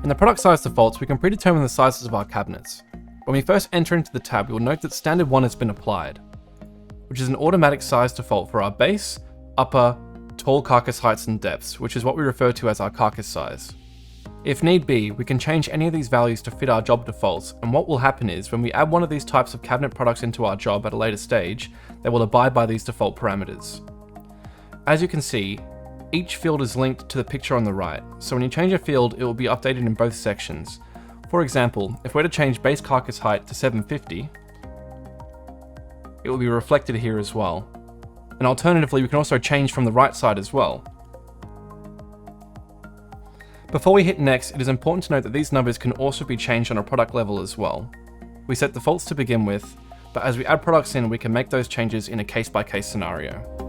In the product size defaults, we can predetermine the sizes of our cabinets. When we first enter into the tab, you'll note that standard 1 has been applied, which is an automatic size default for our base, upper, tall carcass heights and depths, which is what we refer to as our carcass size. If need be, we can change any of these values to fit our job defaults, and what will happen is when we add one of these types of cabinet products into our job at a later stage, they will abide by these default parameters. As you can see, each field is linked to the picture on the right, so when you change a field, it will be updated in both sections. For example, if we're to change base carcass height to 750, it will be reflected here as well. And alternatively, we can also change from the right side as well. Before we hit next, it is important to note that these numbers can also be changed on a product level as well. We set defaults to begin with, but as we add products in, we can make those changes in a case-by-case scenario.